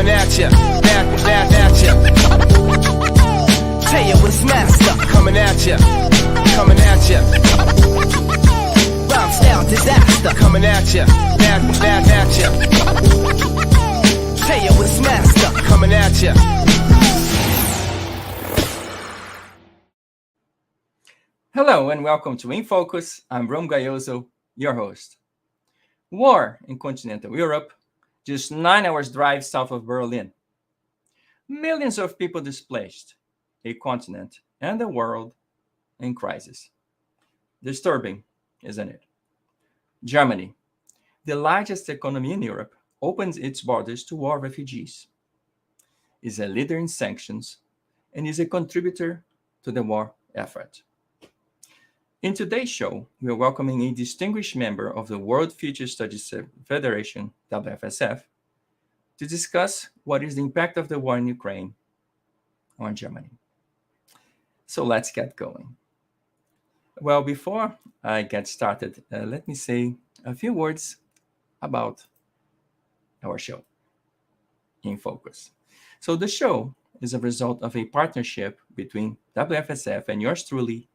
coming at ya, at ya. Tell you what's master, coming at ya, at ya. Rhyme style disaster, coming at ya, at ya. Tell you what's master, coming at ya. Hello and welcome to In Focus. I'm Rom Gayoso, your host. War in Continental Europe, just 9 hours drive south of Berlin. Millions of people displaced, a continent and the world in crisis. Disturbing, isn't it? Germany, the largest economy in Europe, opens its borders to war refugees, is a leader in sanctions, and is a contributor to the war effort. In today's show, we are welcoming a distinguished member of the World Future Studies Federation, WFSF, to discuss what is the impact of the war in Ukraine on Germany. So let's get going. Well, before I get started, let me say a few words about our show, In Focus. So the show is a result of a partnership between WFSF and yours truly,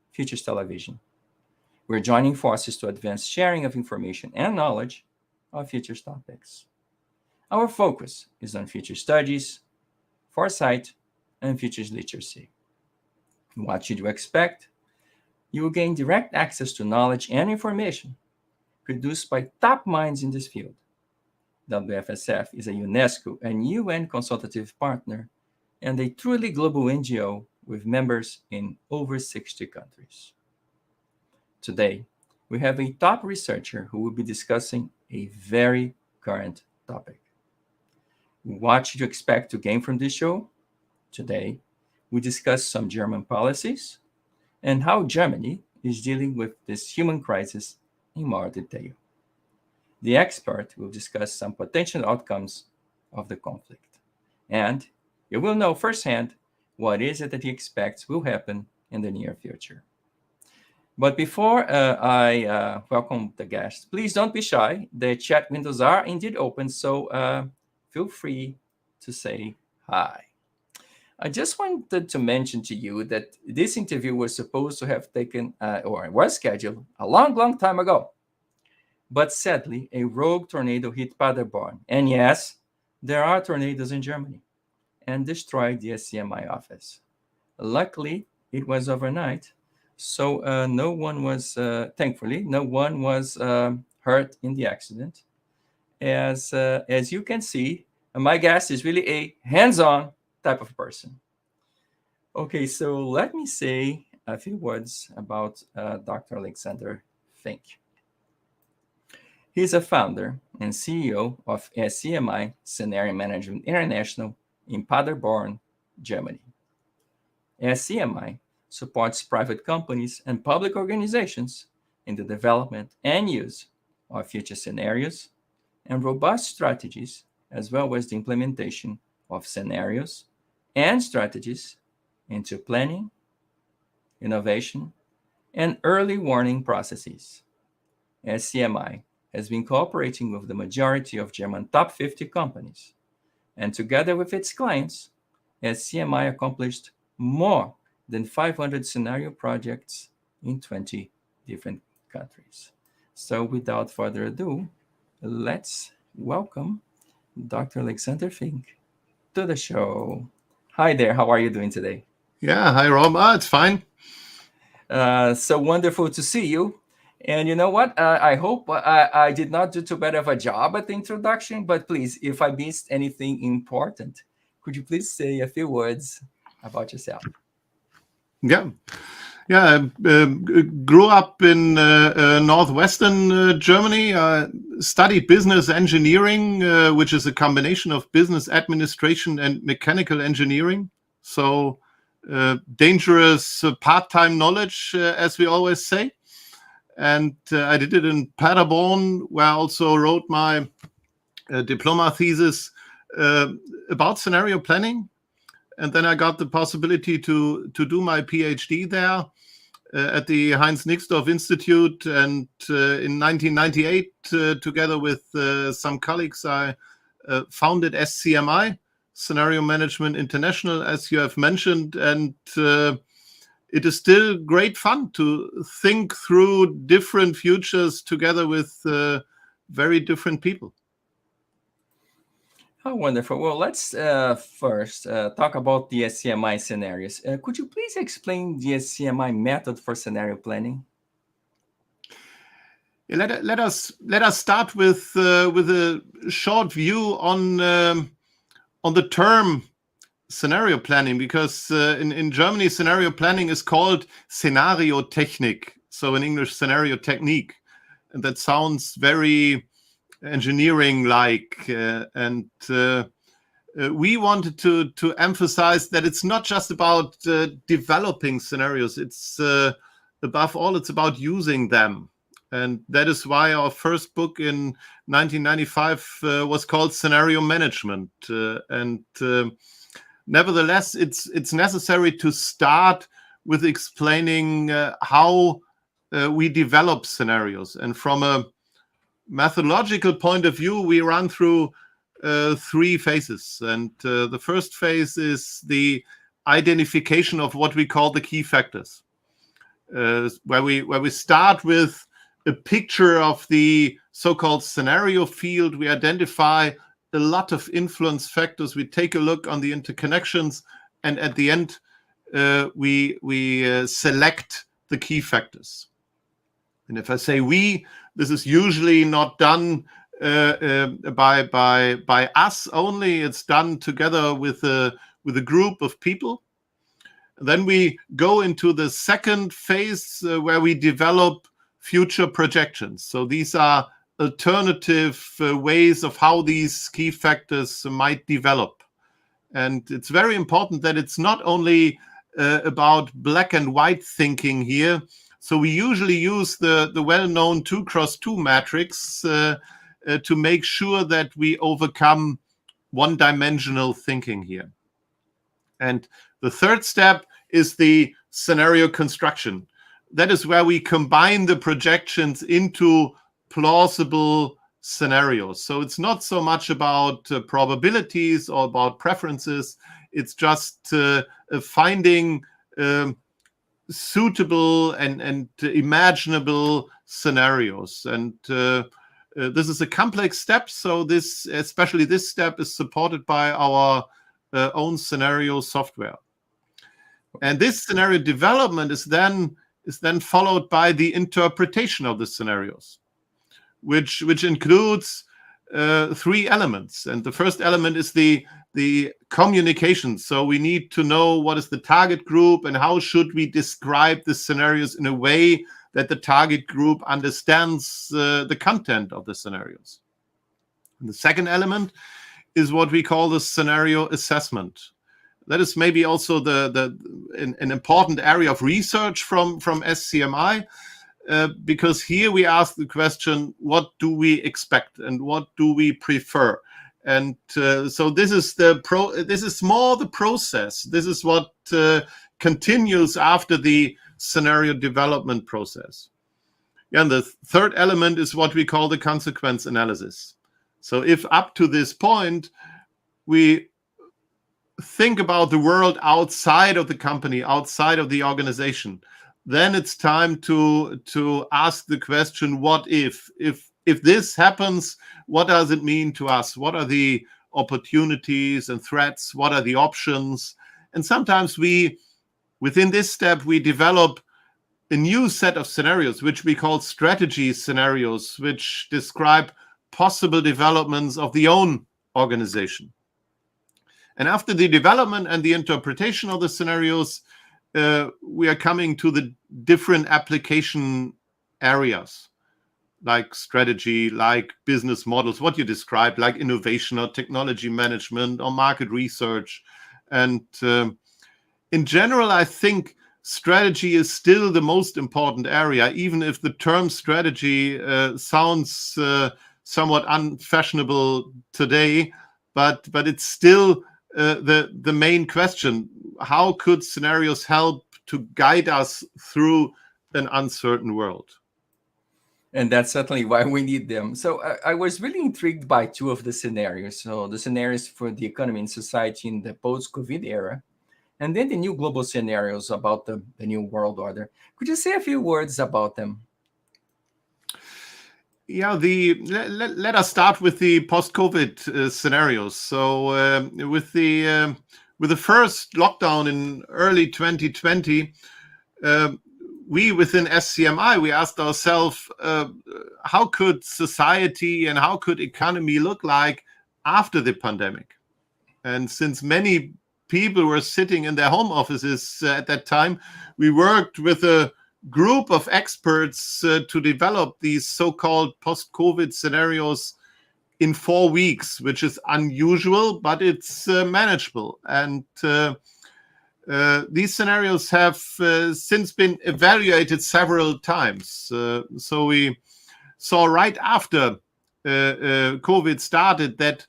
Futures Television. We're joining forces to advance sharing of information and knowledge on futures topics. Our focus is on future studies, foresight, and futures literacy. What should you expect? You will gain direct access to knowledge and information produced by top minds in this field. WFSF is a UNESCO and UN consultative partner and a truly global NGO with members in over 60 countries. Today, we have a top researcher who will be discussing a very current topic. What should you expect to gain from this show? Today, we discuss some German policies and how Germany is dealing with this human crisis in more detail. The expert will discuss some potential outcomes of the conflict. And you will know firsthand what is it that he expects will happen in the near future. But before I welcome the guests, please don't be shy. The chat windows are indeed open, so feel free to say hi. I just wanted to mention to you that this interview was supposed to have taken, or was scheduled, a long time ago. But sadly, a rogue tornado hit Paderborn. And yes, there are tornadoes in Germany, and destroyed the SCMI office. Luckily, it was overnight, so thankfully, no one was hurt in the accident. As you can see, my guest is really a hands-on type of person. Okay, so let me say a few words about Dr. Alexander Fink. He's a founder and CEO of SCMI Scenario Management International in Paderborn, Germany. SCMI supports private companies and public organizations in the development and use of future scenarios and robust strategies, as well as the implementation of scenarios and strategies into planning, innovation, and early warning processes. SCMI has been cooperating with the majority of German top 50 companies, and together with its clients, SCMI accomplished more than 500 scenario projects in 20 different countries. So without further ado, let's welcome Dr. Alexander Fink to the show. Hi there, how are you doing today? Yeah, hi Rob. It's fine. So wonderful to see you. And you know what? I hope I did not do too bad of a job at the introduction, but please, if I missed anything important, could you please say a few words about yourself? Yeah. I grew up in northwestern Germany. Studied business engineering, which is a combination of business administration and mechanical engineering. So dangerous part-time knowledge, as we always say. And I did it in Paderborn, where I also wrote my diploma thesis about scenario planning. And then I got the possibility to do my PhD there at the Heinz Nixdorf Institute. And in 1998, together with some colleagues, I founded SCMI, Scenario Management International, as you have mentioned, and it is still great fun to think through different futures together with very different people. Oh, wonderful. Well, let's first talk about the SCMI scenarios. Could you please explain the SCMI method for scenario planning? Yeah, let us start with a short view on the term scenario planning, because in Germany, scenario planning is called Szenariotechnik, so in English, scenario technique, and that sounds very engineering-like, and we wanted to emphasize that it's not just about developing scenarios. It's above all, it's about using them. And that is why our first book in 1995 was called Scenario Management. Nevertheless, it's necessary to start with explaining how we develop scenarios. And from a methodological point of view, we run through 3 phases. And the first phase is the identification of what we call the key factors, where we start with a picture of the so-called scenario field. We identify a lot of influence factors. We take a look on the interconnections, and at the end, we select the key factors. And if I say we, this is usually not done by us only. It's done together with a group of people. Then we go into the second phase where we develop future projections. So these are alternative ways of how these key factors might develop. And it's very important that it's not only about black and white thinking here. So we usually use the well-known 2x2 matrix to make sure that we overcome one-dimensional thinking here. And the third step is the scenario construction. That is where we combine the projections into plausible scenarios. So it's not so much about probabilities or about preferences. It's just finding suitable and imaginable scenarios. And this is a complex step. So especially this step is supported by our own scenario software. And this scenario development is then followed by the interpretation of the scenarios, which includes 3 elements. And the first element is the communication. So we need to know what is the target group and how should we describe the scenarios in a way that the target group understands the content of the scenarios. And the second element is what we call the scenario assessment. That is maybe also an important area of research from SCMI, because here we ask the question, what do we expect and what do we prefer? And so this is more the process. This is what continues after the scenario development process. And the third element is what we call the consequence analysis. So if up to this point we think about the world outside of the company, outside of the organization, then it's time to ask the question, what if this happens, what does it mean to us? What are the opportunities and threats? What are the options? And sometimes within this step, we develop a new set of scenarios, which we call strategy scenarios, which describe possible developments of the own organization. And after the development and the interpretation of the scenarios, we are coming to the different application areas, like strategy, like business models, what you described, like innovation or technology management or market research. And in general, I think strategy is still the most important area, even if the term strategy sounds somewhat unfashionable today, but it's still the main question. How could scenarios help to guide us through an uncertain world? And that's certainly why we need them. So I was really intrigued by two of the scenarios. So the scenarios for the economy and society in the post-COVID era, and then the new global scenarios about the new world order. Could you say a few words about them? Yeah, let us start with the post-COVID scenarios. So with the first lockdown in early 2020, we within SCMI, we asked ourselves, how could society and how could economy look like after the pandemic? And since many people were sitting in their home offices at that time, we worked with a group of experts to develop these so-called post-COVID scenarios in 4 weeks, which is unusual, but it's manageable. And these scenarios have since been evaluated several times. So we saw right after COVID started that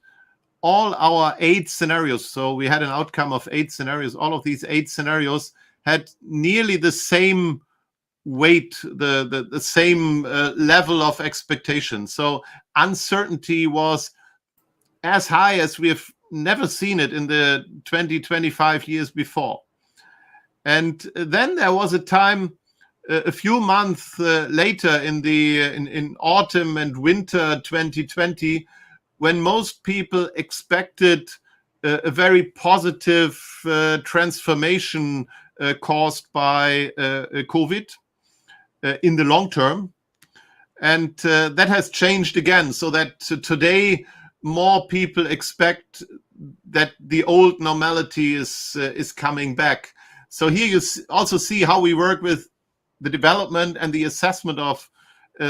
all our 8 scenarios, so we had an outcome of 8 scenarios, all of these 8 scenarios had nearly the same weight, the same level of expectation. So uncertainty was as high as we have never seen it in the 25 years before. And then there was a time a few months later in autumn and winter 2020 when most people expected a very positive transformation caused by COVID in the long term. And that has changed again, so that today more people expect that the old normality is coming back. So here you also see how we work with the development and the assessment of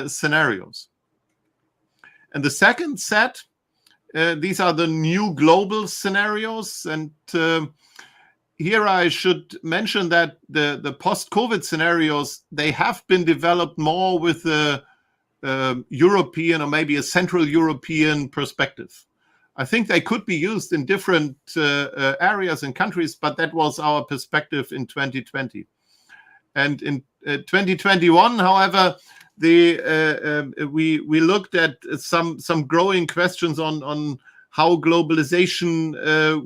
scenarios. And the second set, these are the new global scenarios. And here I should mention that the post-COVID scenarios, they have been developed more with a European or maybe a Central European perspective. I think they could be used in different areas and countries, but that was our perspective in 2020. And in 2021, however, we looked at some growing questions on how globalization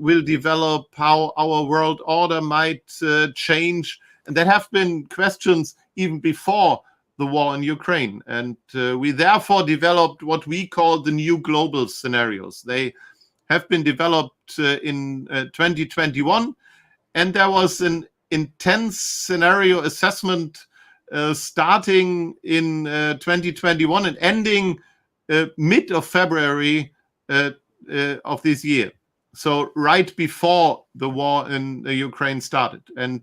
will develop, how our world order might change, and that have been questions even before the war in Ukraine. And we therefore developed what we call the new global scenarios. They have been developed in 2021, and there was an intense scenario assessment starting in 2021 and ending mid of February of this year. So right before the war in Ukraine started. And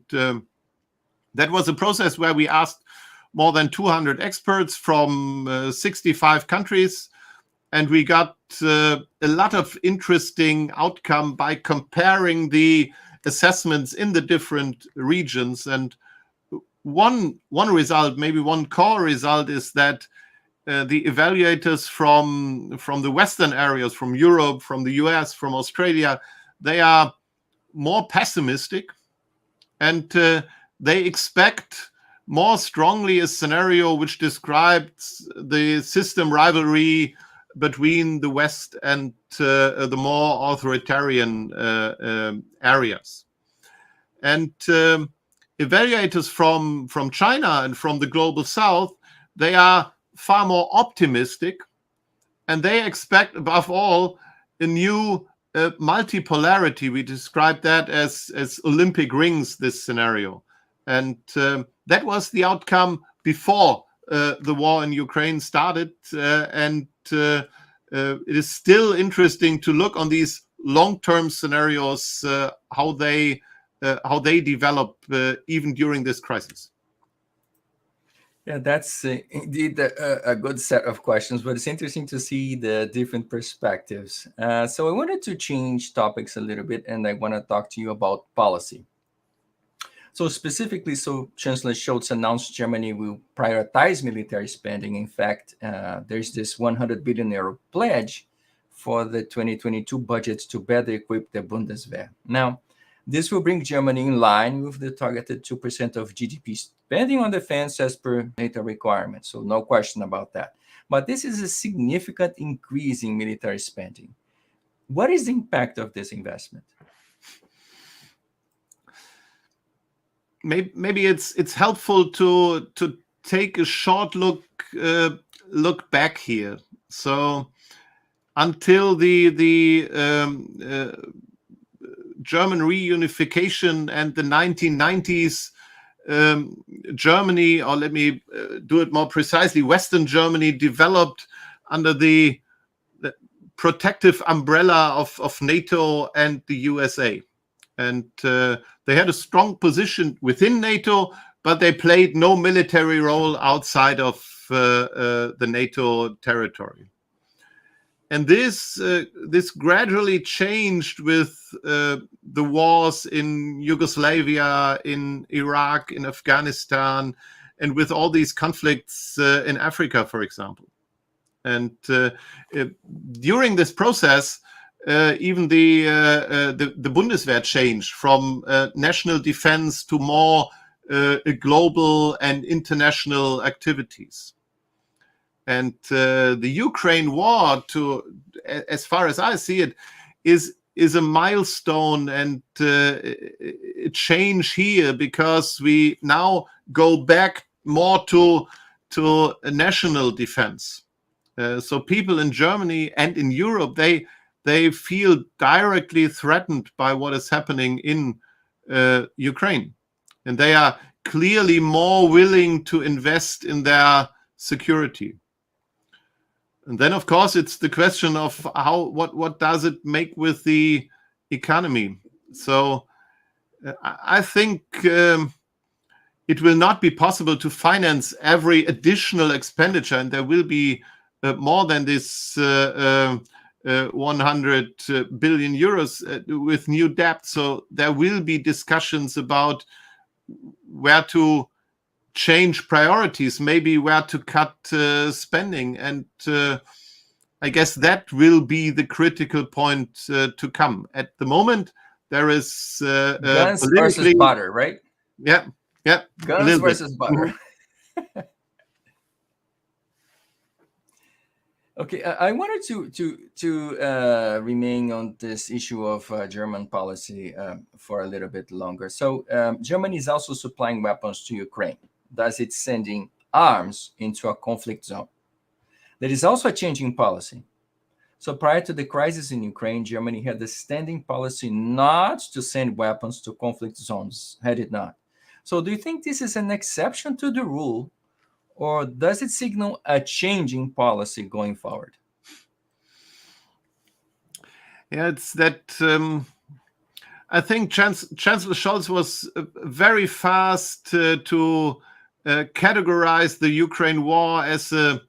that was a process where we asked more than 200 experts from 65 countries. And we got a lot of interesting outcome by comparing the assessments in the different regions. And one result, maybe one core result, is that the evaluators from the Western areas, from Europe, from the US, from Australia, they are more pessimistic, and they expect more strongly a scenario which describes the system rivalry between the West and the more authoritarian areas. And evaluators from China and from the global South, they are far more optimistic, and they expect, above all, a new multipolarity. We describe that as Olympic rings, this scenario. And that was the outcome before the war in Ukraine started. And it is still interesting to look on these long-term scenarios, how they develop even during this crisis. Yeah, that's indeed a good set of questions, but it's interesting to see the different perspectives. So I wanted to change topics a little bit, and I want to talk to you about policy. So specifically, Chancellor Scholz announced Germany will prioritize military spending. In fact, there's this 100 billion euro pledge for the 2022 budget to better equip the Bundeswehr. Now, This will bring Germany in line with the targeted 2% of GDP spending on defense as per NATO requirements. So no question about that. But this is a significant increase in military spending. What is the impact of this investment? Maybe it's helpful to take a short look back here. So until the German reunification and the 1990s, Germany, or let me do it more precisely, Western Germany developed under the protective umbrella of NATO and the USA. And they had a strong position within NATO, but they played no military role outside of the NATO territory. And this gradually changed with the wars in Yugoslavia, in Iraq, in Afghanistan, and with all these conflicts in Africa, for example. And during this process, even the Bundeswehr changed from national defense to more global and international activities. And the Ukraine war, as far as I see it, is a milestone and a change here, because we now go back more to a national defense. So people in Germany and in Europe, they feel directly threatened by what is happening in Ukraine, and they are clearly more willing to invest in their security. And then, of course, it's the question of what does it make with the economy. So I think it will not be possible to finance every additional expenditure, and there will be more than this 100 billion euros with new debt. So there will be discussions about where to change priorities, maybe where to cut spending. And I guess that will be the critical point to come. At the moment, there is guns versus butter, right? Yeah. Guns versus butter. Okay, I wanted to remain on this issue of German policy for a little bit longer. So Germany is also supplying weapons to Ukraine. Thus, it's sending arms into a conflict zone. There is also a change in policy. So prior to the crisis in Ukraine, Germany had the standing policy not to send weapons to conflict zones, had it not. So do you think this is an exception to the rule, or does it signal a change in policy going forward? Yeah, it's that I think Chancellor Scholz was very fast to categorize the Ukraine war as a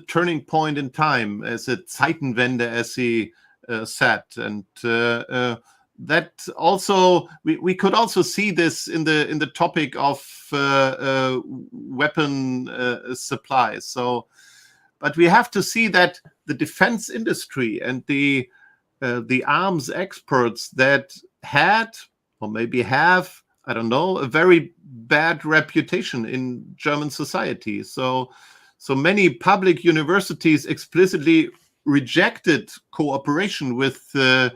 turning point in time, as a Zeitenwende, as he said. And that also, we could also see this in the topic of weapon supply. So, but we have to see that the defense industry and the arms experts that had, or maybe have, I don't know, a very bad reputation in German society. So many public universities explicitly rejected cooperation with the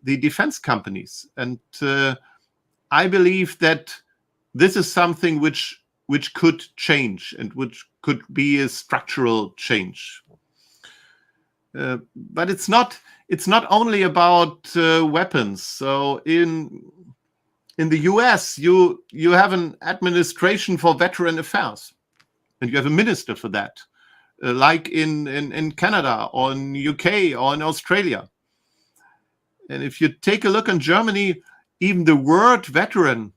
defense companies. And I believe that this is something which could change and which could be a structural change. But it's not only about weapons. So in the US, you have an administration for veteran affairs, and you have a minister for that, like in Canada or in UK or in Australia. And if you take a look in Germany, even the word veteran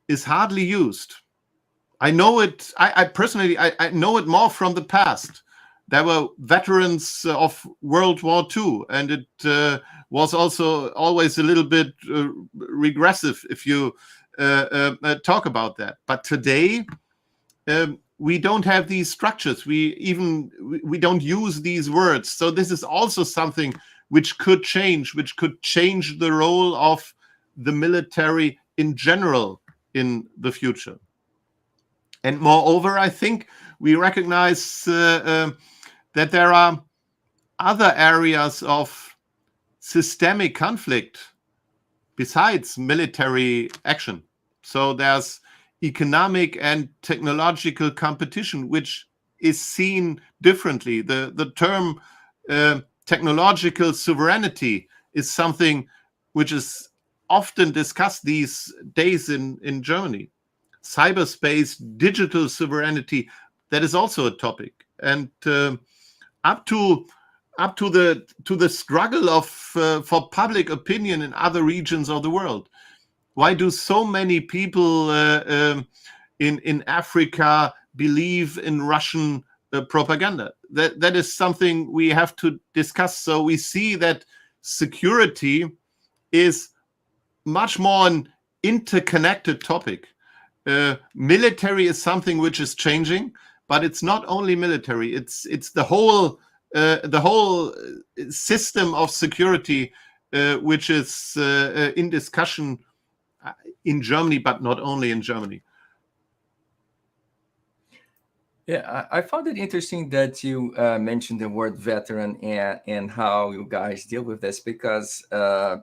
is hardly used. I know it. I personally know it more from the past. There were veterans of World War II, and it was also always a little bit regressive if you talk about that. But today, we don't have these structures. We don't use these words. So this is also something which could change the role of the military in general in the future. And moreover, I think we recognize that there are other areas of systemic conflict besides military action. So there's economic and technological competition, which is seen differently. The term technological sovereignty is something which is often discussed these days in Germany. Cyberspace, digital sovereignty, that is also a topic. And up to the struggle of for public opinion in other regions of the world. Why do so many people in Africa believe in Russian propaganda? That is something we have to discuss. So we see that security is much more an interconnected topic. Military is something which is changing, but it's not only military. It's the whole system of security which is in discussion in Germany, but not only in Germany. Yeah, I found it interesting that you mentioned the word veteran and how you guys deal with this, because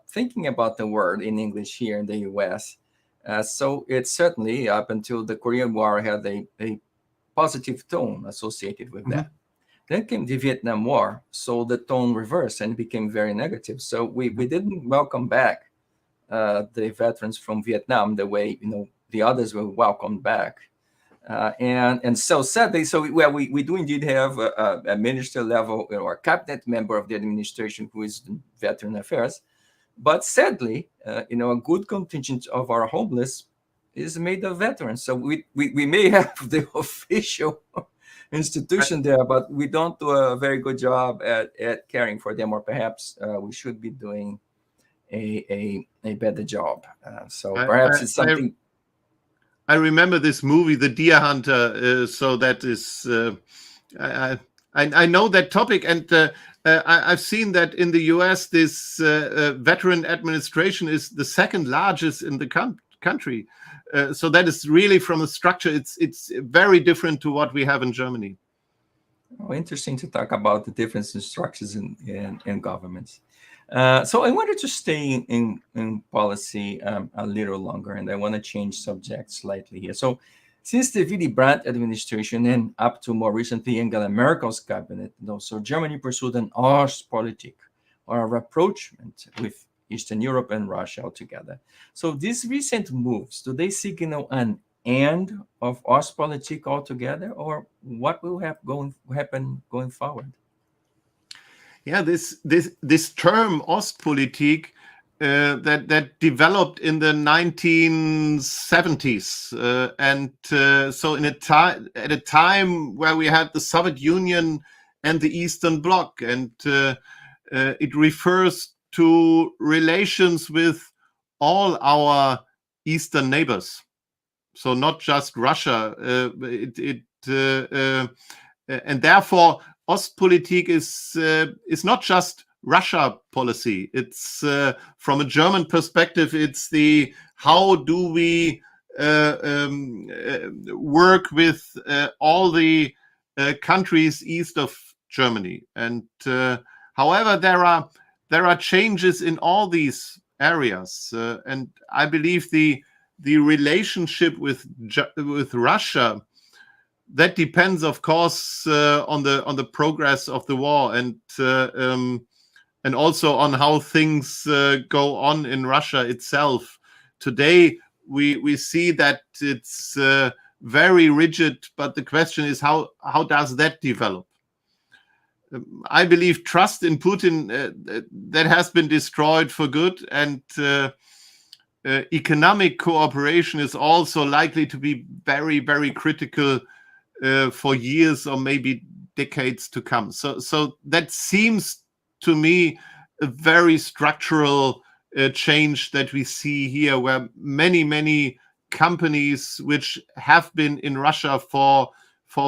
thinking about the word in English here in the US, so it certainly up until the Korean War had a positive tone associated with that. Then came the Vietnam War, so the tone reversed and became very negative. So we didn't welcome back the veterans from Vietnam the way the others were welcomed back. And so sadly, we do indeed have a minister level or a cabinet member of the administration who is in veteran affairs. But sadly, a good contingent of our homeless is made of veterans. So we may have the official institution there, but we don't do a very good job at caring for them, or perhaps we should be doing a better job. So perhaps it's something. I remember this movie, The Deer Hunter. So that is, I know that topic, and I've seen that in the US, this veteran administration is the second largest in the country. So that is really, from the structure, it's very different to what we have in Germany. Oh, interesting to talk about the difference in structures in governments. So I wanted to stay in policy a little longer, and I want to change subjects slightly here. So since the Willy Brandt administration and up to more recently Angela Merkel's cabinet, so Germany pursued an Ostpolitik, or a rapprochement with Eastern Europe and Russia altogether. So these recent moves, do they signal an end of Ostpolitik altogether, or what will happen going forward? Yeah, this term Ostpolitik that developed in the 1970s, and so at a time where we had the Soviet Union and the Eastern Bloc, and it refers to relations with all our Eastern neighbors. So not just Russia. And therefore, Ostpolitik is not just Russia policy. It's from a German perspective. It's the how do we work with all the countries east of Germany. And however, there are changes in all these areas, and I believe the relationship with Russia, that depends, of course, on the progress of the war, and also on how things go on in Russia itself. Today, we see that it's very rigid, but the question is how does that develop? I believe trust in Putin that has been destroyed for good, and economic cooperation is also likely to be very, very critical for years or maybe decades to come. So that seems to me a very structural change that we see here, where many companies which have been in Russia for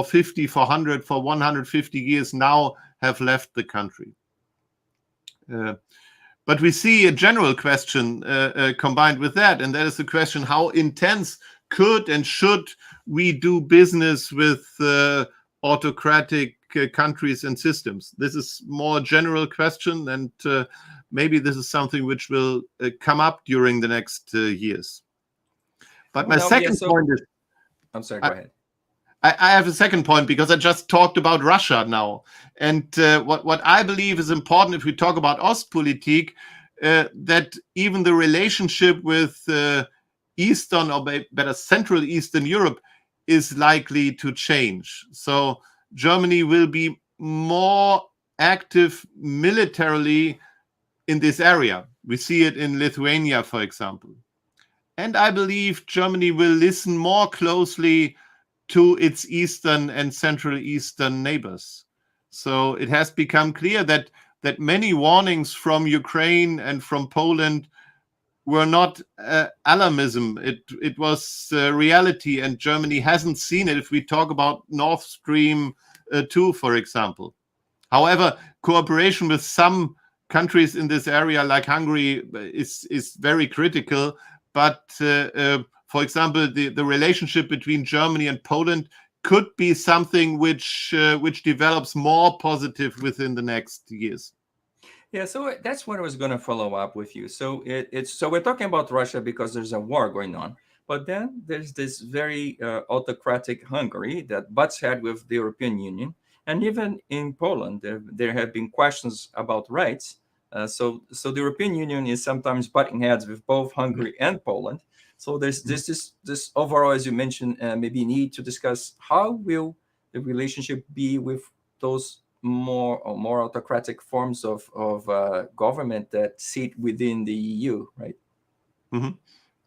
50, for 100, for 150 years now have left the country. But we see a general question combined with that, and that is the question: how intense could and should we do business with autocratic countries and systems? This is more general question, and maybe this is something which will come up during the next years. But my second point is... I'm sorry, go ahead. I have a second point, because I just talked about Russia now. And what I believe is important if we talk about Ostpolitik, that even the relationship with Eastern, or better Central Eastern Europe, is likely to change. So Germany will be more active militarily in this area. We see it in Lithuania, for example. And I believe Germany will listen more closely to its Eastern and Central Eastern neighbors. So it has become clear that many warnings from Ukraine and from Poland were not alarmism. It was reality, and Germany hasn't seen it if we talk about Nord Stream 2, for example. However, cooperation with some countries in this area, like Hungary, is very critical. But for example, the relationship between Germany and Poland could be something which develops more positive within the next years. Yeah, so that's what I was going to follow up with you. So so we're talking about Russia because there's a war going on, but then there's this very autocratic Hungary that butts head with the European Union, and even in Poland there have been questions about rights. So the European Union is sometimes butting heads with both Hungary and Poland. So there's this overall, as you mentioned, maybe need to discuss how will the relationship be with those more autocratic forms of government that sit within the EU, right? Mm-hmm.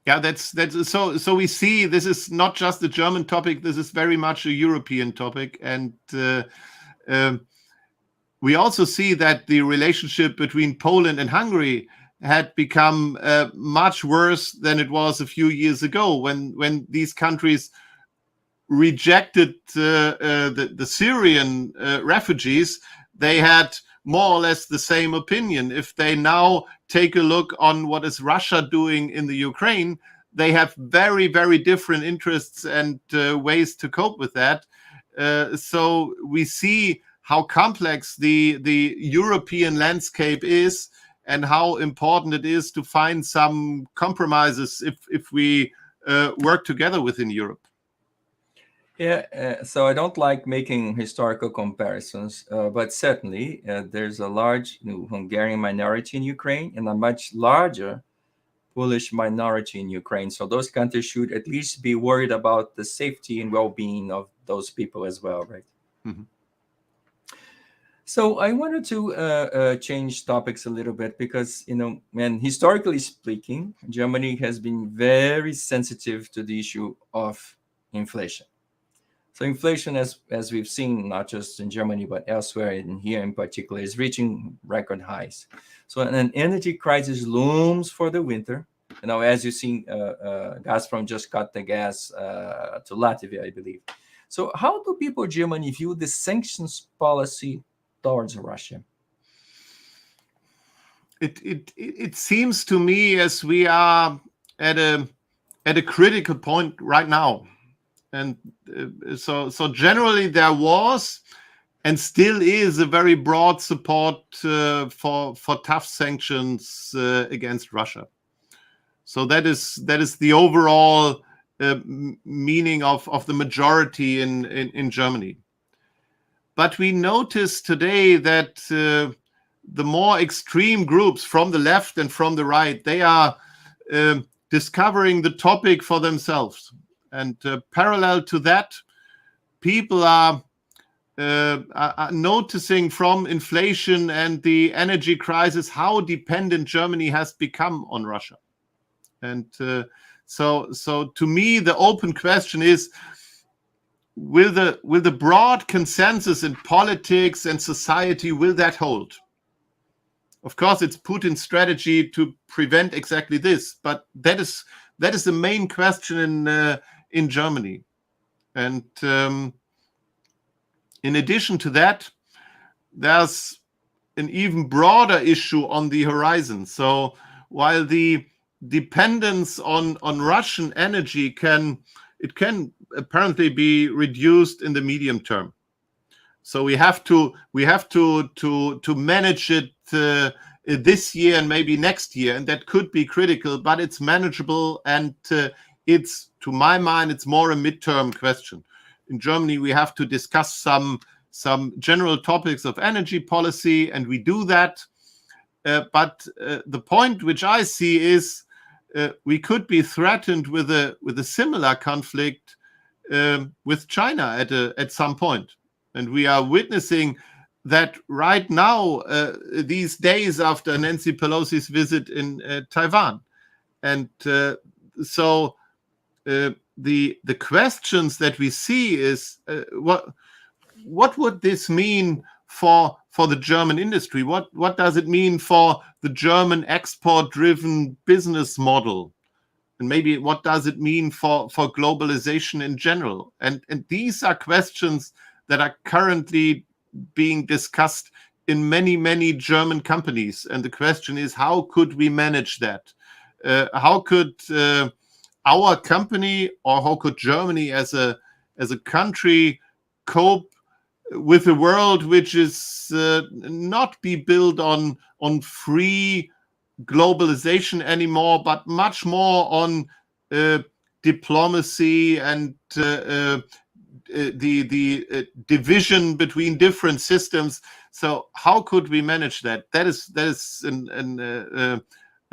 Yeah, that's so we see this is not just a German topic. This is very much a European topic, and we also see that the relationship between Poland and Hungary had become much worse than it was a few years ago, when these countries rejected the Syrian refugees. They had more or less the same opinion. If they now take a look on what is Russia doing in the Ukraine, they have very, very different interests and ways to cope with that. So we see how complex the European landscape is, and how important it is to find some compromises if we work together within Europe. Yeah, so I don't like making historical comparisons, but certainly there's a large Hungarian minority in Ukraine and a much larger Polish minority in Ukraine. So those countries should at least be worried about the safety and well-being of those people as well, right? Mm-hmm. So I wanted to change topics a little bit because, when historically speaking, Germany has been very sensitive to the issue of inflation. So inflation, as we've seen, not just in Germany, but elsewhere, and here in particular, is reaching record highs. So an energy crisis looms for the winter. As you've seen, Gazprom just cut the gas to Latvia, I believe. So how do people in Germany view the sanctions policy towards Russia? It seems to me as we are at a critical point right now. And so generally there was and still is a very broad support for tough sanctions against Russia. So that is the overall meaning of the majority in Germany. But we notice today that the more extreme groups from the left and from the right, they are discovering the topic for themselves. And parallel to that, people are noticing from inflation and the energy crisis how dependent Germany has become on Russia. And so to me, the open question is, will the broad consensus in politics and society, will that hold? Of course, it's Putin's strategy to prevent exactly this, but that is the main question in Germany. And in addition to that, there's an even broader issue on the horizon. So while the dependence on Russian energy can apparently be reduced in the medium term. So we have to manage it this year and maybe next year, and that could be critical, but it's manageable, and it's, to my mind, it's more a midterm question. In Germany, we have to discuss some general topics of energy policy, and we do that. But the point which I see is we could be threatened with a similar conflict with China at some point. And we are witnessing that right now, these days after Nancy Pelosi's visit in Taiwan. And so the questions that we see is what would this mean for the German industry? What does it mean for the German export-driven business model? And maybe what does it mean for globalization in general? And these are questions that are currently being discussed in many German companies. And the question is, how could we manage that? How could our company, or how could Germany as a country cope with a world which is not be built on free globalization anymore, but much more on diplomacy and the division between different systems? So how could we manage that? That is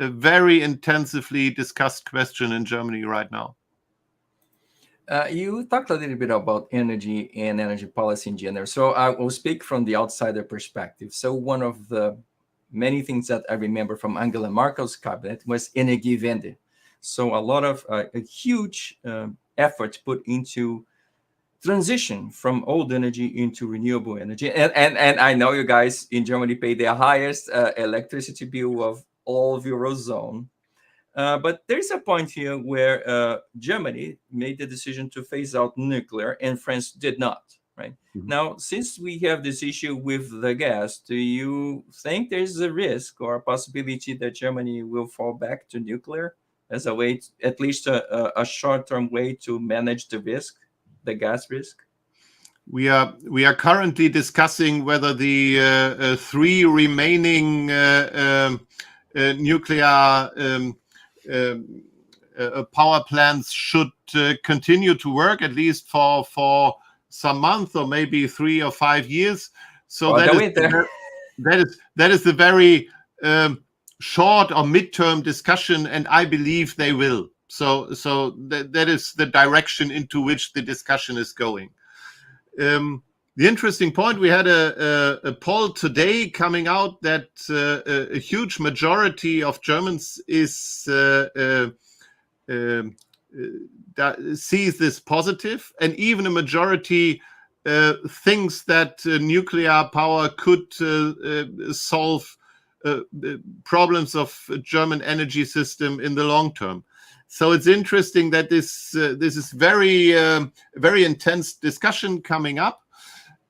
a very intensively discussed question in Germany right now. You talked a little bit about energy and energy policy in general. So I will speak from the outsider perspective. So one of the many things that I remember from Angela Merkel's cabinet was Energiewende. So a lot of a huge effort put into transition from old energy into renewable energy. And I know you guys in Germany pay the highest electricity bill of all of Eurozone. But there's a point here where Germany made the decision to phase out nuclear and France did not, right? Mm-hmm. Now, since we have this issue with the gas, do you think there's a risk or a possibility that Germany will fall back to nuclear as a way, at least a short-term way to manage the risk, the gas risk? We are currently discussing whether the 3 remaining nuclear power plants should continue to work, at least for some months or maybe 3 or 5 years. So that is the very short or midterm discussion, and I believe they will. So that is the direction into which the discussion is going. The interesting point, we had a poll today coming out that a huge majority of Germans sees this positive, and even a majority thinks that nuclear power could solve problems of German energy system in the long term. So it's interesting that this is very intense discussion coming up.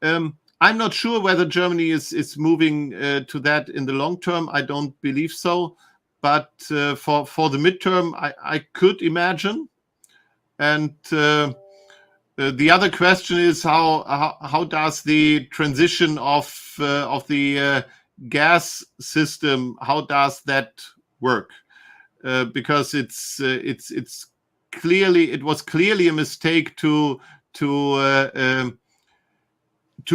I'm not sure whether Germany is moving to that in the long term. I don't believe so. But for the midterm, I could imagine. And the other question is how does the transition of the gas system, how does that work? Because it was clearly a mistake to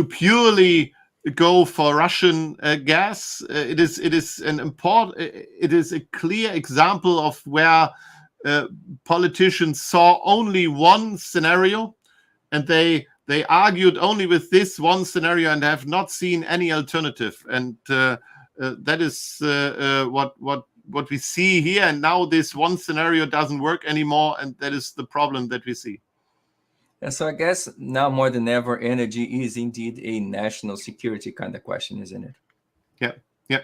purely go for Russian gas. It is a clear example of where politicians saw only one scenario, and they argued only with this one scenario and have not seen any alternative. And that is what we see here. And now this one scenario doesn't work anymore, and that is the problem that we see. And so I guess now more than ever, energy is indeed a national security kind of question, isn't it? Yeah.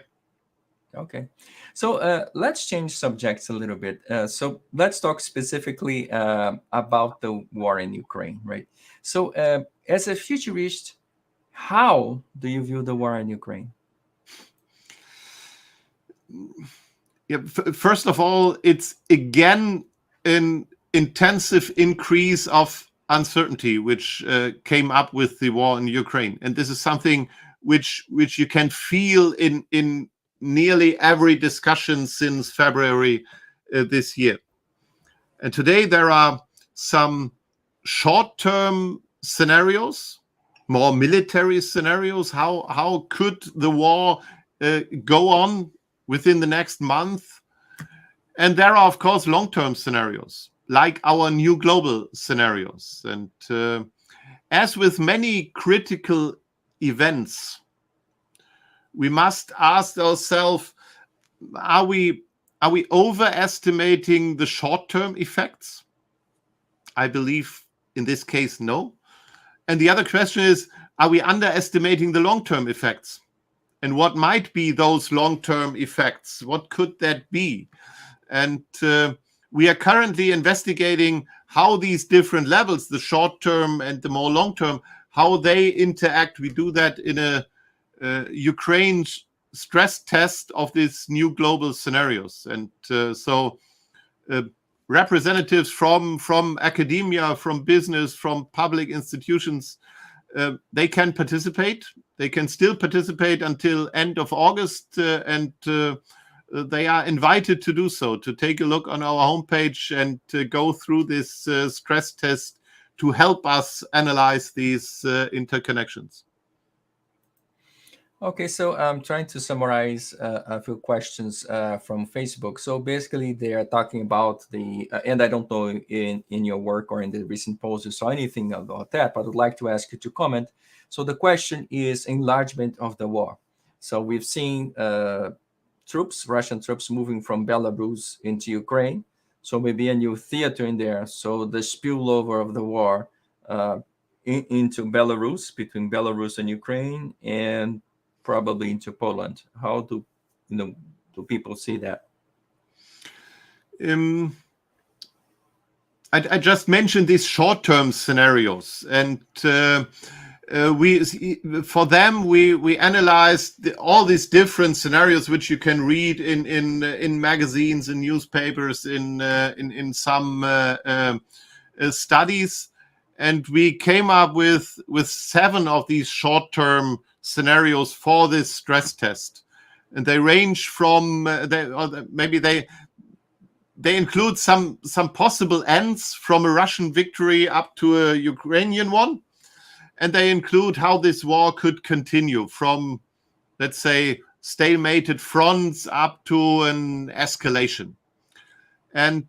Okay. So let's change subjects a little bit. So let's talk specifically about the war in Ukraine, right? So as a futurist, how do you view the war in Ukraine? first of all, it's again an intensive increase of uncertainty which came up with the war in Ukraine, and this is something which you can feel in nearly every discussion since February this year. And today there are some short-term scenarios, more military scenarios. How could the war go on within the next month? And there are, of course, long-term scenarios, like our new global scenarios. And as with many critical events, we must ask ourselves, are we overestimating the short-term effects? I believe in this case, no. And the other question is, are we underestimating the long-term effects? And what might be those long-term effects? What could that be? And we are currently investigating how these different levels, the short-term and the more long-term, how they interact. We do that in a Ukraine stress test of these new global scenarios. And so representatives from academia, from business, from public institutions, they can participate. They can still participate until end of August, and they are invited to do so, to take a look on our homepage and to go through this stress test to help us analyze these interconnections. Okay, so I'm trying to summarize a few questions from Facebook. So basically, they are talking about the, and I don't know in your work or in the recent posts you saw anything about that, but I'd like to ask you to comment. So the question is enlargement of the war. So we've seen Russian troops moving from Belarus into Ukraine. So maybe a new theater in there. So the spillover of the war into Belarus, between Belarus and Ukraine, and probably into Poland. How do people see that? I just mentioned these short-term scenarios, and we analyzed all these different scenarios which you can read in magazines, in newspapers, in some studies, and we came up with 7 of these short-term scenarios for this stress test, and they range from they include some possible ends from a Russian victory up to a Ukrainian one, and they include how this war could continue from, let's say, stalemated fronts up to an escalation. And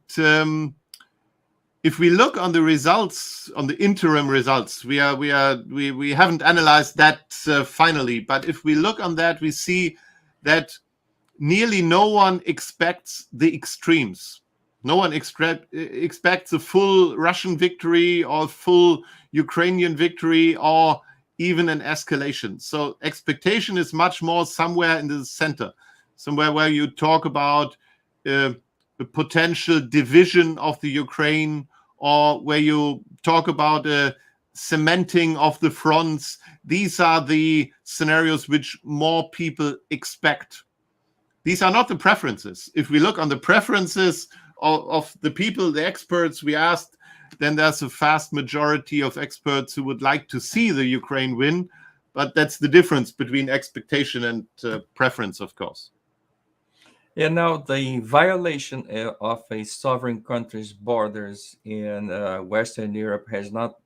if we look on the results, on the interim results, we haven't analyzed that finally, but if we look on that, we see that nearly no one expects the extremes. No one expects a full Russian victory or full Ukrainian victory or even an escalation. So expectation is much more somewhere in the center, somewhere where you talk about a potential division of the Ukraine, or where you talk about a cementing of the fronts. These are the scenarios which more people expect. These are not the preferences. If we look on the preferences of the people, the experts we asked, then there's a vast majority of experts who would like to see the Ukraine win. But that's the difference between expectation and preference, of course. Yeah, now the violation of a sovereign country's borders in Western Europe has not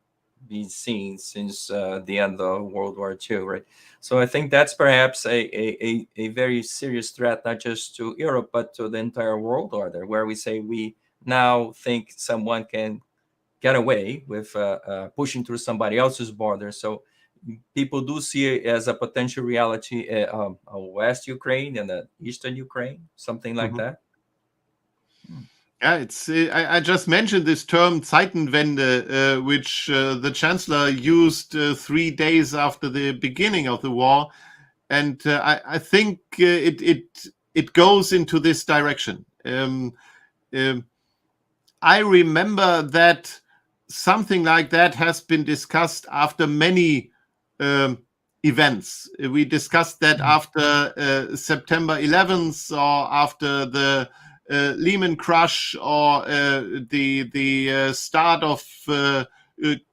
been seen since the end of World War II, right? So I think that's perhaps a very serious threat, not just to Europe, but to the entire world order, where we say we now think someone can get away with pushing through somebody else's border. So people do see it as a potential reality, a West Ukraine and a Eastern Ukraine, something like that. Yeah, it's. I just mentioned this term Zeitenwende, which the Chancellor used 3 days after the beginning of the war, and I think it goes into this direction. I remember that something like that has been discussed after many events. We discussed that after September 11th or after the Lehman crash or the start of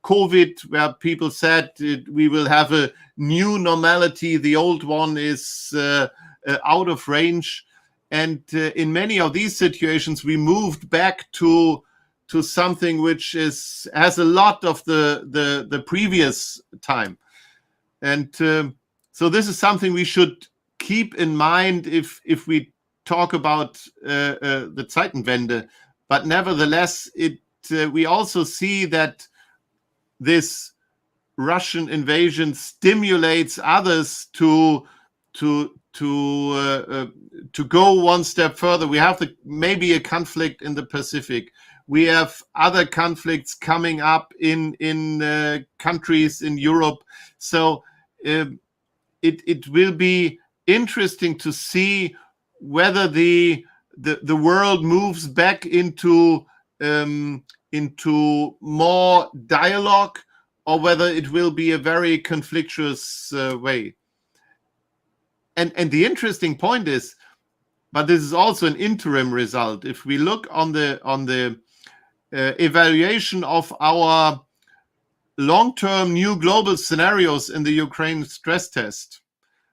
COVID, where people said we will have a new normality. The old one is out of range. And in many of these situations, we moved back to something which has a lot of the previous time. And so this is something we should keep in mind if we talk about the Zeitenwende. But nevertheless, we also see that this Russian invasion stimulates others to go one step further. We have maybe a conflict in the Pacific. We have other conflicts coming up in countries in Europe. So it will be interesting to see whether the world moves back into more dialogue, or whether it will be a very conflictuous way. And the interesting point is, but this is also an interim result. If we look on the evaluation of our long-term new global scenarios in the Ukraine stress test,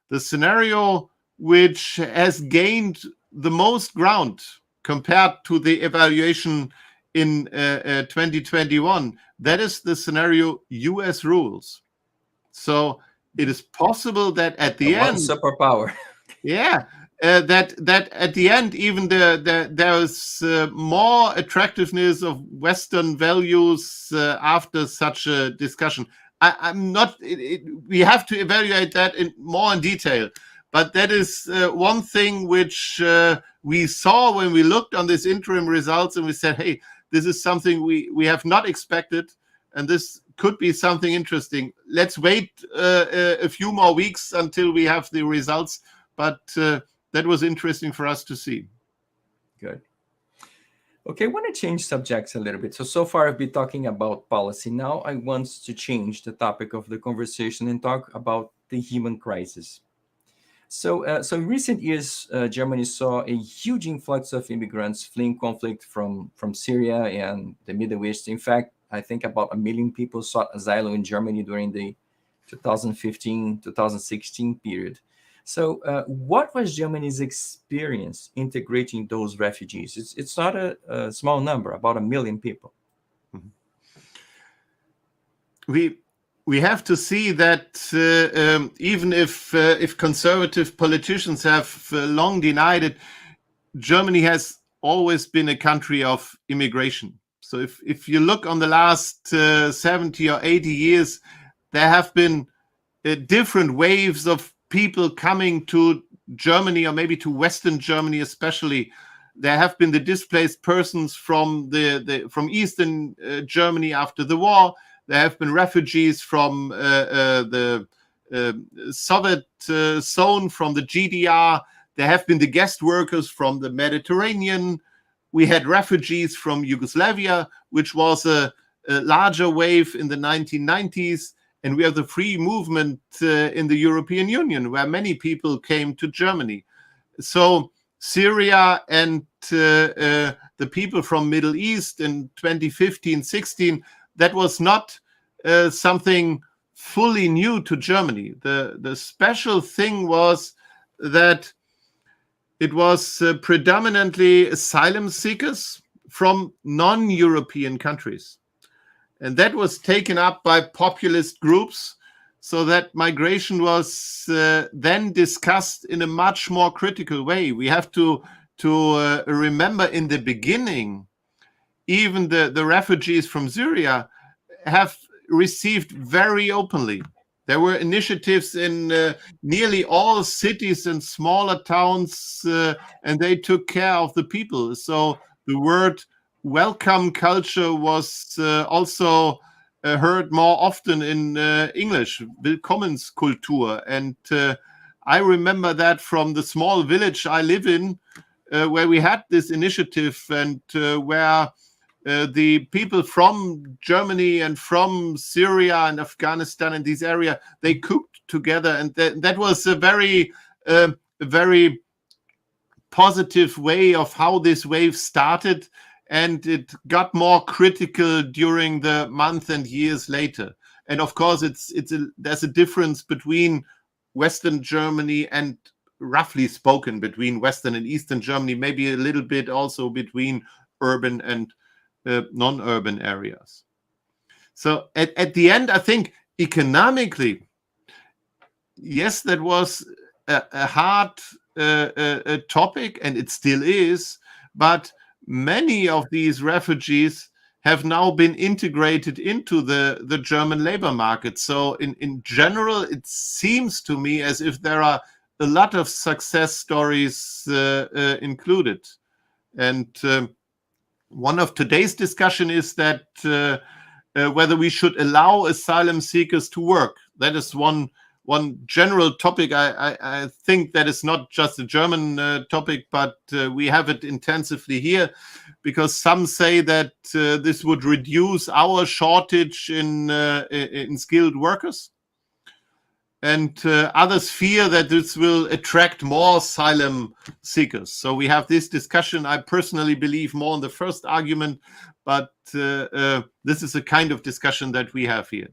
the scenario which has gained the most ground compared to the evaluation in 2021, that is the scenario US rules. So it is possible that at the end, superpower. Yeah, that at the end, even there is more attractiveness of Western values after such a discussion. I'm not. We have to evaluate that more in detail. But that is one thing which we saw when we looked on this interim results, and we said, "Hey, this is something we have not expected, and this could be something interesting. Let's wait a few more weeks until we have the results." But that was interesting for us to see. Good. Okay, I want to change subjects a little bit. So far I've been talking about policy. Now I want to change the topic of the conversation and talk about the human crisis. So in recent years, Germany saw a huge influx of immigrants fleeing conflict from Syria and the Middle East. In fact, I think about 1 million people sought asylum in Germany during the 2015-2016 period. So what was Germany's experience integrating those refugees? It's not a small number, about 1 million people. We have to see that even if conservative politicians have long denied it, Germany has always been a country of immigration. So if you look on the last 70 or 80 years, there have been different waves of people coming to Germany, or maybe to Western Germany especially. There have been the displaced persons from from Eastern Germany after the war. There have been refugees from the Soviet zone, from the GDR. There have been the guest workers from the Mediterranean. We had refugees from Yugoslavia, which was a larger wave in the 1990s. And we have the free movement in the European Union, where many people came to Germany. So Syria and the people from Middle East in 2015-16, that was not something fully new to Germany. The special thing was that it was predominantly asylum seekers from non-European countries. And that was taken up by populist groups, so that migration was then discussed in a much more critical way. We have to remember, in the beginning, even the refugees from Syria have received very openly. There were initiatives in nearly all cities and smaller towns, and they took care of the people. So the word welcome culture was also heard more often in English, Willkommenskultur. And I remember that from the small village I live in, where we had this initiative, and where the people from Germany and from Syria and Afghanistan and this area, they cooked together, and that was a very positive way of how this wave started, and it got more critical during the month and years later. And of course, there's a difference between Western Germany and, roughly spoken, between Western and Eastern Germany, maybe a little bit also between urban and non-urban areas. So at the end, I think economically, yes, that was a hard topic, and it still is, but many of these refugees have now been integrated into the German labor market. So in general, it seems to me as if there are a lot of success stories included. And one of today's discussion is that whether we should allow asylum seekers to work. That is one general topic. I think that is not just a German topic, but we have it intensively here, because some say that this would reduce our shortage in skilled workers, and others fear that this will attract more asylum seekers. So we have this discussion. I personally believe more in the first argument, but this is a kind of discussion that we have here.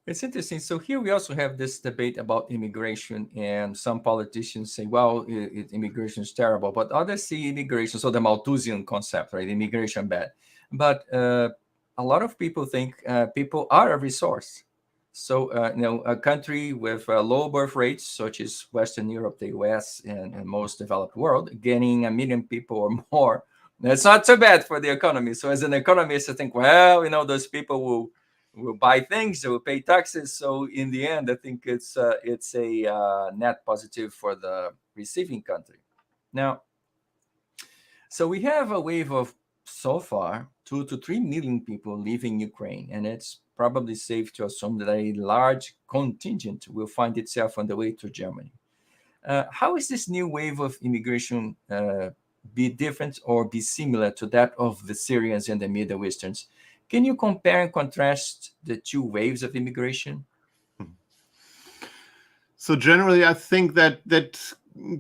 It's interesting. So here we also have this debate about immigration, and some politicians say, well, immigration is terrible, but others see immigration, so the Malthusian concept, right? Immigration bad. But a lot of people think people are a resource. So, a country with low birth rates, such as Western Europe, the US, and most developed world, getting 1 million people or more, that's not so bad for the economy. So as an economist, I think, well, those people will buy things, they will pay taxes. So in the end, I think it's a net positive for the receiving country. Now, so we have a wave of, so far, 2 to 3 million people leaving Ukraine, and it's probably safe to assume that a large contingent will find itself on the way to Germany. How is this new wave of immigration be different or be similar to that of the Syrians and the Middle Easterns? Can you compare and contrast the two waves of immigration? So generally, I think that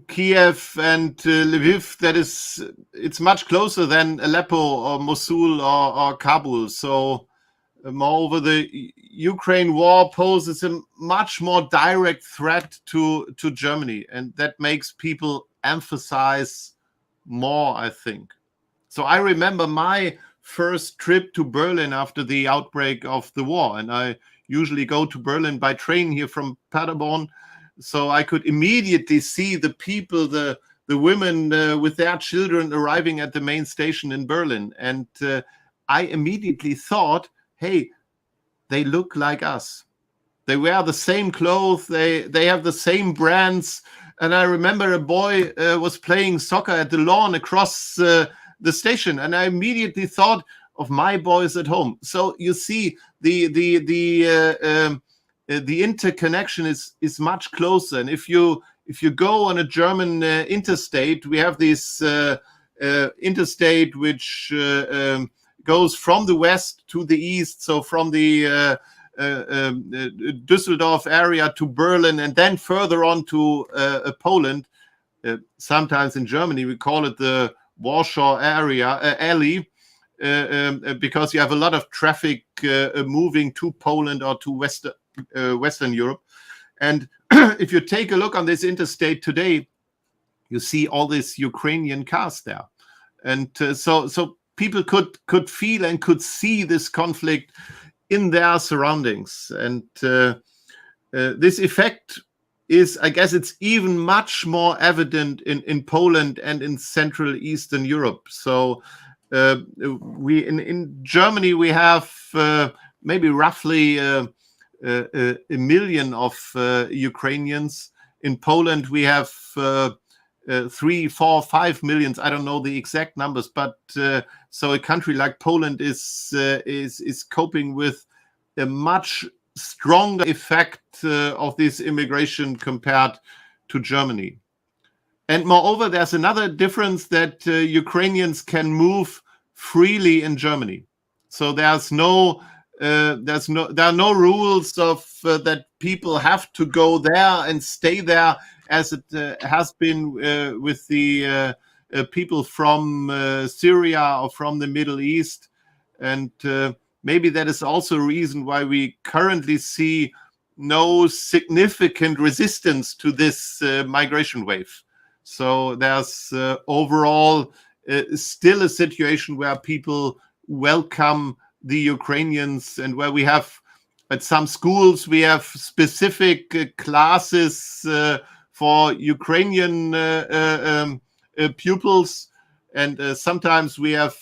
Kiev and Lviv, it's much closer than Aleppo or Mosul or Kabul. So moreover, the Ukraine war poses a much more direct threat to Germany, and that makes people emphasize more, I think. So I remember my first trip to Berlin after the outbreak of the war, and I usually go to Berlin by train here from Paderborn, so I could immediately see the people, the women with their children arriving at the main station in Berlin, and I immediately thought, hey, they look like us. They wear the same clothes, they have the same brands. And I remember a boy was playing soccer at the lawn across the station, and I immediately thought of my boys at home. So you see, the interconnection is much closer. And if you go on a German interstate, we have this interstate which goes from the west to the east, so from the Düsseldorf area to Berlin, and then further on to Poland. Sometimes in Germany we call it the Warsaw alley, because you have a lot of traffic moving to Poland or to Western Europe. And if you take a look on this interstate today, you see all these Ukrainian cars there, and so people could feel and could see this conflict in their surroundings. And this effect is, I guess, it's even much more evident in Poland and in Central Eastern Europe. So we in Germany we have maybe roughly a million of Ukrainians. In Poland we have 3, 4, 5 millions. I don't know the exact numbers, but so a country like Poland is coping with a much stronger effect of this immigration compared to Germany. And moreover, there's another difference, that Ukrainians can move freely in Germany. So there's no there are no rules of that people have to go there and stay there, as it has been with the people from Syria or from the Middle East. And maybe that is also a reason why we currently see no significant resistance to this migration wave. So there's overall still a situation where people welcome the Ukrainians, and where we have at some schools we have specific classes for Ukrainian pupils, and sometimes we have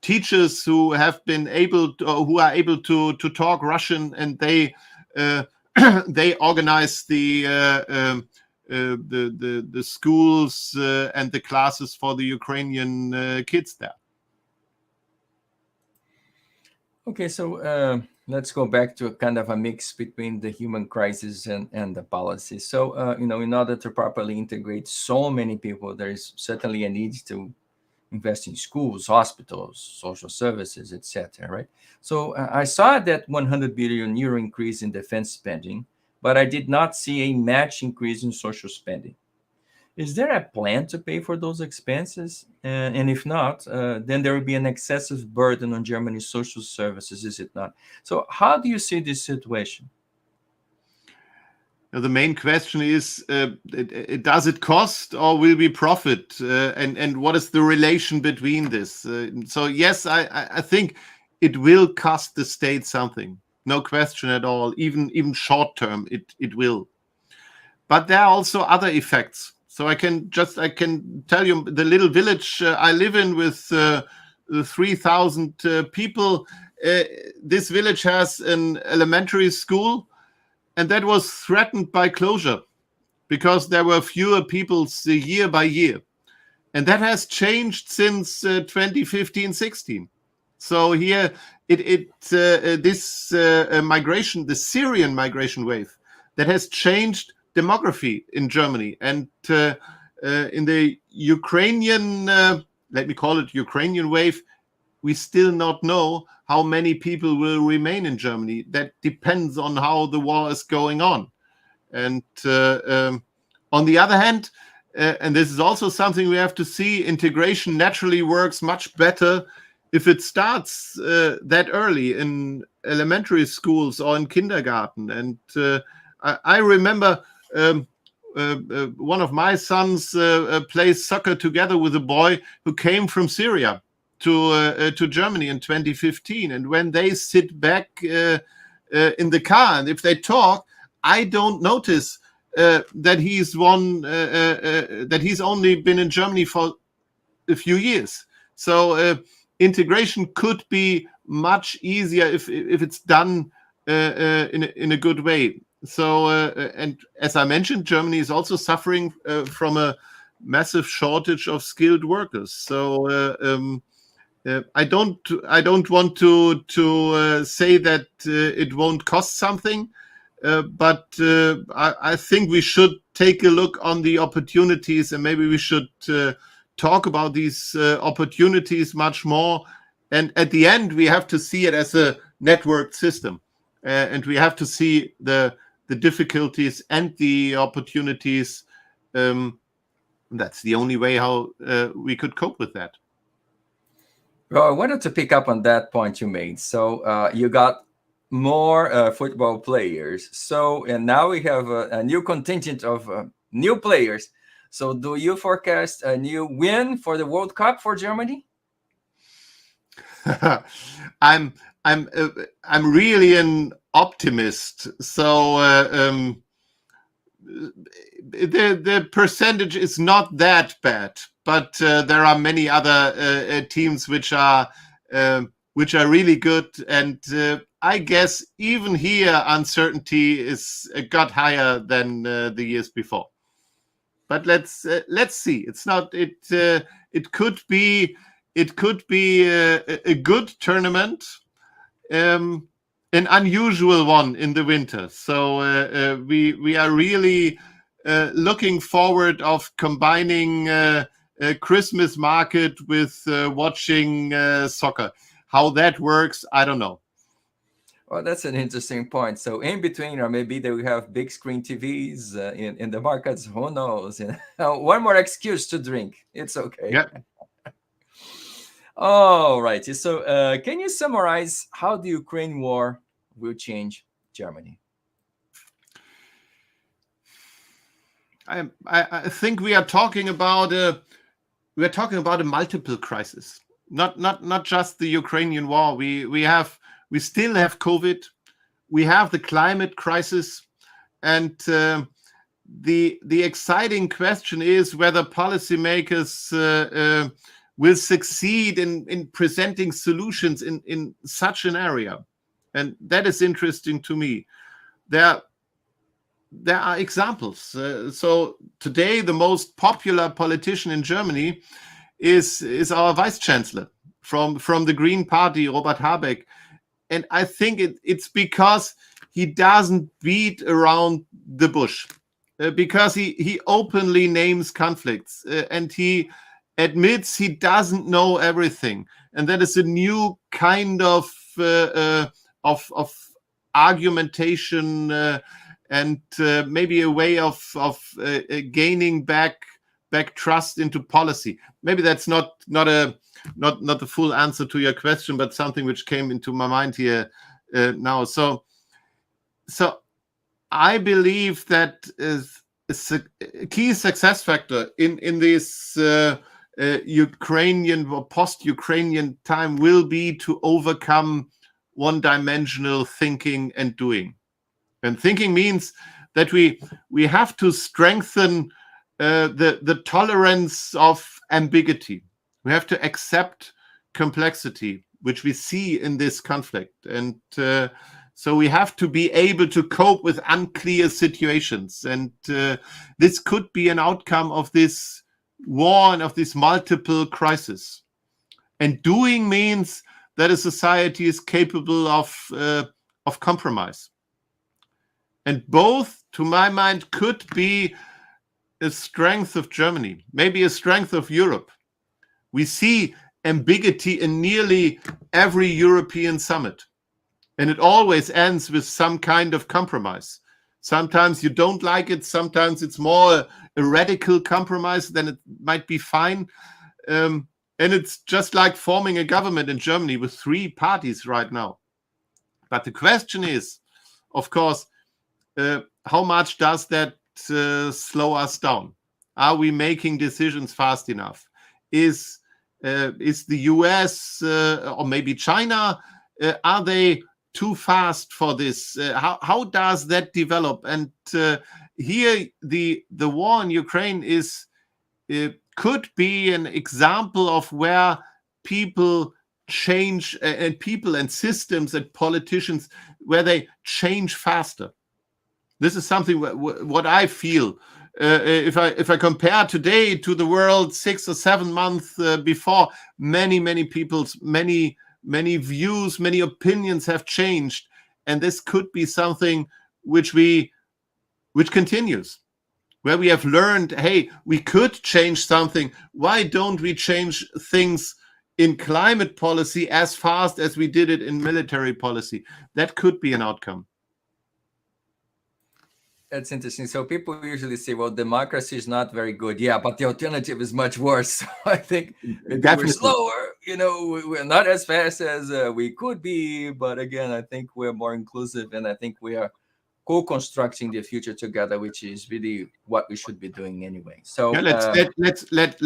teachers who have been able to, who are able to talk Russian, and they they organize the schools and the classes for the Ukrainian kids there. Okay, so let's go back to a kind of a mix between the human crisis and the policy. So, in order to properly integrate so many people, there is certainly a need to invest in schools, hospitals, social services, etc. Right? So I saw that 100 billion euro increase in defense spending, but I did not see a match increase in social spending. Is there a plan to pay for those expenses? And if not, then there will be an excessive burden on Germany's social services, is it not? So how do you see this situation? The main question is, does it cost or will we profit? And what is the relation between this? So yes, I think it will cost the state something. No question at all. Even short term, it will. But there are also other effects. So I can tell you the little village I live in with 3,000 people. This village has an elementary school, and that was threatened by closure because there were fewer people year by year. And that has changed since 2015-16. So here this migration, the Syrian migration wave, that has changed demography in Germany. And in the Ukrainian, let me call it Ukrainian wave, we still not know how many people will remain in Germany. That depends on how the war is going on. And on the other hand, and this is also something we have to see, integration naturally works much better if it starts that early in elementary schools or in kindergarten. And I remember one of my sons plays soccer together with a boy who came from Syria to Germany in 2015. And when they sit back in the car, and if they talk, I don't notice that he's only been in Germany for a few years. So integration could be much easier if it's done in a good way. So and as I mentioned, Germany is also suffering from a massive shortage of skilled workers. So I don't want to say that it won't cost something, but I think we should take a look on the opportunities, and maybe we should talk about these opportunities much more. And at the end, we have to see it as a networked system, and we have to see the difficulties and the opportunities. That's the only way how we could cope with that. Well, I wanted to pick up on that point you made. So you got more football players. So, and now we have a new contingent of new players. So do you forecast a new win for the World Cup for Germany? I'm really an optimist. So the percentage is not that bad, but there are many other teams which are really good, and I guess even here uncertainty is got higher than the years before. But let's see. It's not it. It could be a good tournament, an unusual one in the winter. So we are really looking forward of combining a Christmas market with watching soccer. How that works, I don't know. Well, that's an interesting point. So in between, or maybe they will have big screen TVs in the markets. Who knows? One more excuse to drink. It's okay. Yeah. All righty. So can you summarize how the Ukraine war will change Germany? I think we are talking about a multiple crisis, not just the Ukrainian war. We still have COVID, we have the climate crisis, and the exciting question is whether policymakers will succeed in presenting solutions in such an area, and that is interesting to me. There are examples. So today, the most popular politician in Germany is our vice chancellor from the Green Party, Robert Habeck, and I think it's because he doesn't beat around the bush, because he openly names conflicts, and he admits he doesn't know everything, and that is a new kind of argumentation, and maybe a way of gaining back trust into policy. Maybe that's not the full answer to your question, but something which came into my mind here now. So I believe that is a key success factor in this Ukrainian or post-Ukrainian time will be to overcome one-dimensional thinking and doing. And thinking means that we have to strengthen the tolerance of ambiguity. We have to accept complexity, which we see in this conflict. And so we have to be able to cope with unclear situations. And this could be an outcome of this war and of this multiple crisis. And doing means that a society is capable of compromise. And both, to my mind, could be a strength of Germany, maybe a strength of Europe. We see ambiguity in nearly every European summit, and it always ends with some kind of compromise. Sometimes you don't like it, sometimes it's more a radical compromise, then it might be fine. And it's just like forming a government in Germany with 3 parties right now. But the question is, of course, how much does that slow us down? Are we making decisions fast enough? Is the US or maybe China, are they too fast for this? How does that develop? And here the war in Ukraine could be an example of where people change, and people and systems and politicians, where they change faster. This is something what I feel. If I compare today to the world 6 or 7 months before, many people's many views, many opinions have changed, and this could be something which continues, where we have learned, hey, we could change something. Why don't we change things in climate policy as fast as we did it in military policy? That could be an outcome. That's interesting. So people usually say, well, democracy is not very good. Yeah, but the alternative is much worse. So I think maybe we're slower, we're not as fast as we could be. But again, I think we're more inclusive, and I think we are co-constructing the future together, which is really what we should be doing anyway. So yeah,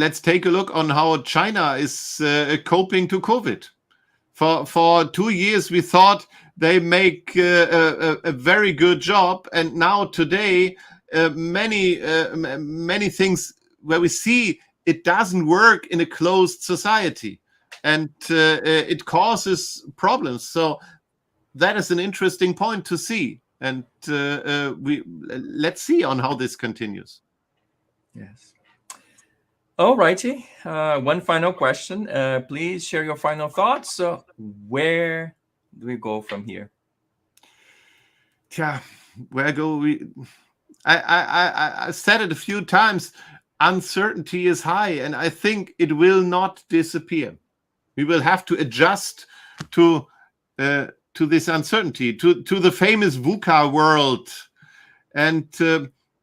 let's take a look on how China is coping to COVID. For 2 years, we thought they make a very good job, and now today, many things where we see it doesn't work in a closed society, and it causes problems. So that is an interesting point to see, and let's see on how this continues. Yes. All righty. One final question. Please share your final thoughts. So where do we go from here? Yeah, where go we? I said it a few times. Uncertainty is high, and I think it will not disappear. We will have to adjust to this uncertainty, to the famous VUCA world. And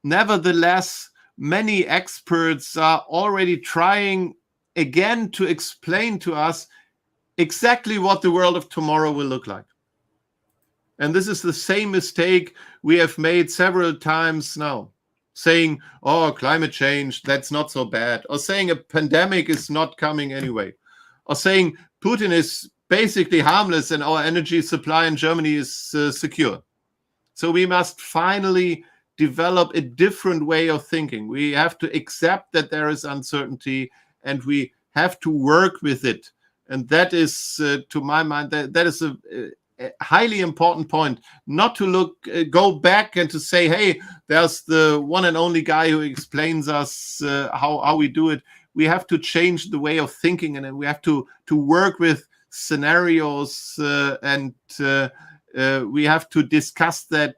nevertheless, many experts are already trying again to explain to us exactly what the world of tomorrow will look like. And this is the same mistake we have made several times now, saying, oh, climate change, that's not so bad, or saying a pandemic is not coming anyway, or saying Putin is basically harmless and our energy supply in Germany is secure. So we must finally develop a different way of thinking. We have to accept that there is uncertainty and we have to work with it. And that is, to my mind, that is a highly important point. Not to go back and to say, hey, there's the one and only guy who explains us how we do it. We have to change the way of thinking, and we have to work with scenarios and we have to discuss that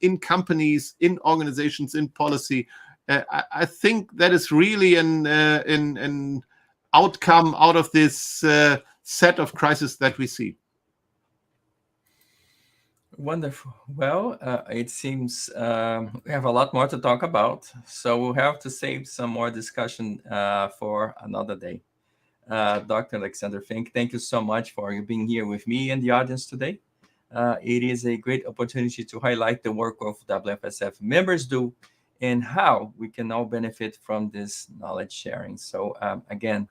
in companies, in organizations, in policy. I think that is really an outcome out of this set of crises that we see. Wonderful. Well, it seems we have a lot more to talk about, so we'll have to save some more discussion for another day. Dr. Alexander Fink, thank you so much for being here with me and the audience today. It is a great opportunity to highlight the work of WFSF members do and how we can all benefit from this knowledge sharing. So again,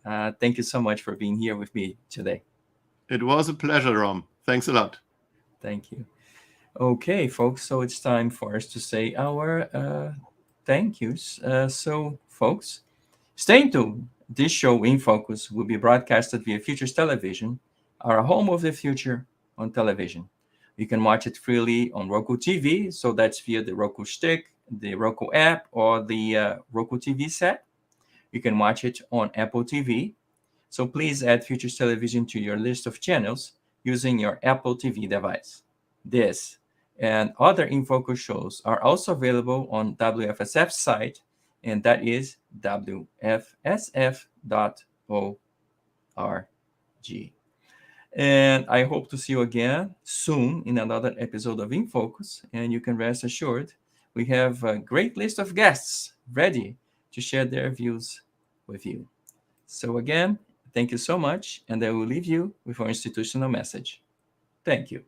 thank you so much for being here with me today. It was a pleasure, Rom. Thanks a lot. Thank you. Okay, folks, so it's time for us to say our thank yous. So, folks, stay tuned. This show, In Focus, will be broadcasted via Futures Television, our home of the future on television. You can watch it freely on Roku TV, so that's via the Roku stick, the Roku app, or the Roku TV set. You can watch it on Apple TV. So please add Futures Television to your list of channels using your Apple TV device. This and other In Focus shows are also available on WFSF's site, and that is wfsf.org. And I hope to see you again soon in another episode of In Focus. And you can rest assured we have a great list of guests ready to share their views with you. So again, thank you so much, and I will leave you with our institutional message. Thank you.